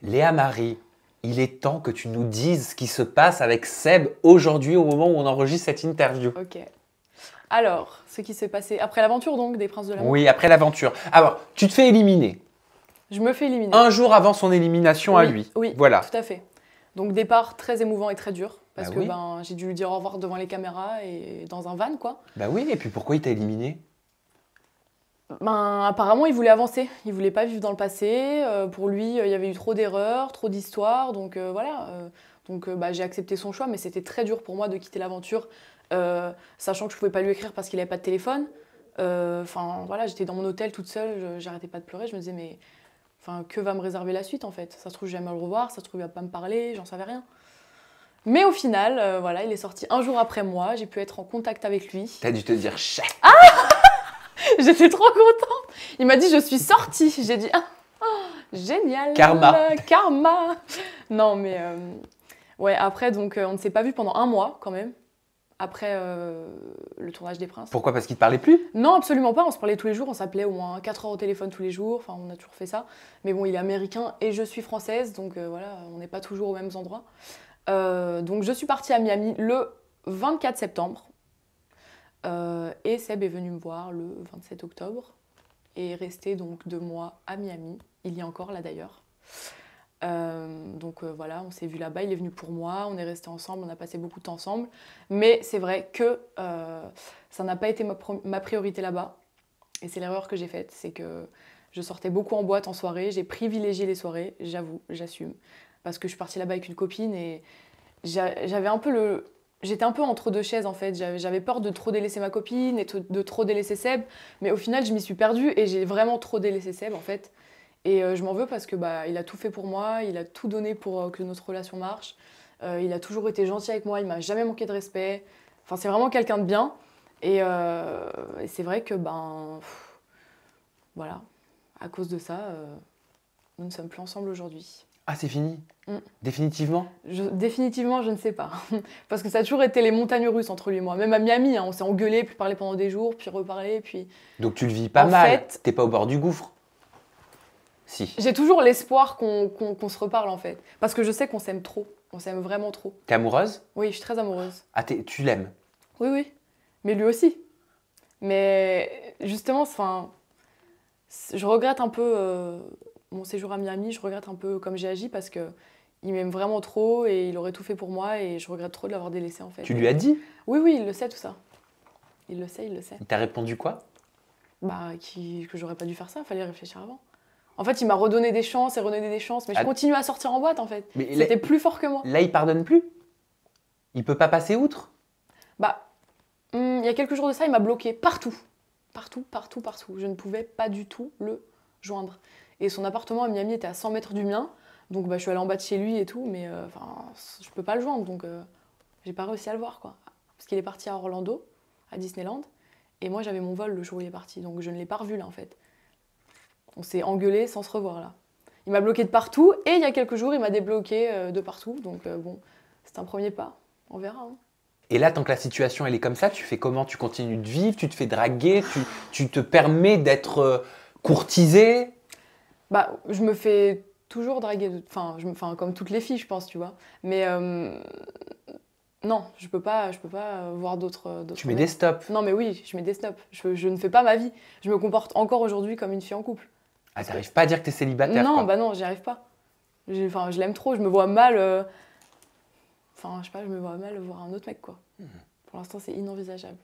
Léa Marie, il est temps que tu nous dises ce qui se passe avec Seb aujourd'hui au moment où on enregistre cette interview. Ok. Alors, ce qui s'est passé après l'aventure donc des Princes de l'amour. Oui, après l'aventure. Alors, tu te fais éliminer. Je me fais éliminer. Un jour avant son élimination à lui. Oui, voilà. Tout à fait. Donc départ très émouvant et très dur. Parce Bah que oui. j'ai dû lui dire au revoir devant les caméras et dans un van, quoi. Bah oui, et puis pourquoi il t'a éliminé? Apparemment, il voulait avancer. Il voulait pas vivre dans le passé. Pour lui, il y avait eu trop d'erreurs, trop d'histoires. Donc voilà. J'ai accepté son choix, mais c'était très dur pour moi de quitter l'aventure, sachant que je pouvais pas lui écrire parce qu'il avait pas de téléphone. Voilà, j'étais dans mon hôtel toute seule, j'arrêtais pas de pleurer. Je me disais, mais que va me réserver la suite en fait? Ça se trouve, je vais jamais le revoir, ça se trouve, il va pas me parler, j'en savais rien. Mais au final, voilà, il est sorti un jour après moi, j'ai pu être en contact avec lui. T'as dû te dire chat. J'étais trop contente. Il m'a dit, je suis sortie. J'ai dit, génial. Karma. Karma. Non, mais ouais, après, donc, on ne s'est pas vu pendant un mois quand même, après le tournage des Princes. Pourquoi? Parce qu'il te parlait plus? Non, absolument pas. On se parlait tous les jours. On s'appelait au moins 4 heures au téléphone tous les jours. Enfin, on a toujours fait ça. Mais bon, il est américain et je suis française. Donc voilà, on n'est pas toujours aux mêmes endroits. Donc je suis partie à Miami le 24 septembre. Et Seb est venu me voir le 27 octobre. Et est resté donc 2 mois à Miami. Il y est encore là d'ailleurs. Voilà, on s'est vu là-bas, il est venu pour moi, on est restés ensemble, on a passé beaucoup de temps ensemble. Mais c'est vrai que ça n'a pas été ma priorité là-bas. Et c'est l'erreur que j'ai faite, c'est que je sortais beaucoup en boîte en soirée, j'ai privilégié les soirées, j'avoue, j'assume. Parce que je suis partie là-bas avec une copine et j'avais un peu j'étais un peu entre deux chaises en fait. J'avais peur de trop délaisser ma copine et de trop délaisser Seb. Mais au final, je m'y suis perdue et j'ai vraiment trop délaissé Seb en fait. Et je m'en veux parce que il a tout fait pour moi, il a tout donné pour que notre relation marche. Il a toujours été gentil avec moi, il m'a jamais manqué de respect. Enfin, c'est vraiment quelqu'un de bien. Et c'est vrai que voilà, à cause de ça, nous ne sommes plus ensemble aujourd'hui. Ah, c'est fini? Définitivement? Définitivement, je ne sais pas. Parce que ça a toujours été les montagnes russes entre lui et moi. Même à Miami, on s'est engueulé, puis parlé pendant des jours, puis reparlé, puis... Donc tu le vis pas En mal, fait- t'es pas au bord du gouffre? Si. J'ai toujours l'espoir qu'on se reparle en fait. Parce que je sais qu'on s'aime trop. On s'aime vraiment trop. T'es amoureuse? Oui, je suis très amoureuse. Ah, tu l'aimes? Oui, oui. Mais lui aussi. Mais justement, je regrette un peu mon séjour à Miami. Je regrette un peu comme j'ai agi parce que il m'aime vraiment trop et il aurait tout fait pour moi et je regrette trop de l'avoir délaissé en fait. Tu lui as dit? Oui, oui, il le sait tout ça. Il le sait, il le sait. Il t'a répondu quoi? Que j'aurais pas dû faire ça, il fallait réfléchir avant. En fait, il m'a redonné des chances et redonné des chances, mais je continue à sortir en boîte en fait. Mais C'était plus fort que moi. Là, il pardonne plus? Il peut pas passer outre? Il y a quelques jours de ça, il m'a bloqué partout. Partout, partout, partout. Je ne pouvais pas du tout le joindre. Et son appartement à Miami était à 100 mètres du mien. Donc je suis allée en bas de chez lui et tout, mais je peux pas le joindre. Donc j'ai pas réussi à le voir, quoi. Parce qu'il est parti à Orlando, à Disneyland. Et moi, j'avais mon vol le jour où il est parti. Donc je ne l'ai pas revu là, en fait. On s'est engueulé sans se revoir là. Il m'a bloqué de partout. Et il y a quelques jours, il m'a débloqué de partout. Donc bon, c'est un premier pas. On verra, hein. Et là, tant que la situation elle est comme ça, tu fais comment? Tu continues de vivre? Tu te fais draguer? Tu te permets d'être courtisée? Je me fais toujours draguer, comme toutes les filles, je pense, tu vois. Mais non, je peux pas voir d'autres. Tu mets des stops? Non, mais oui, je mets des stops. Je ne fais pas ma vie. Je me comporte encore aujourd'hui comme une fille en couple. Ah, t'arrives pas à dire que t'es célibataire? Non, quoi. non, j'y arrive pas. Je l'aime trop, je me vois mal. Je sais pas, je me vois mal voir un autre mec, quoi. Pour l'instant, c'est inenvisageable.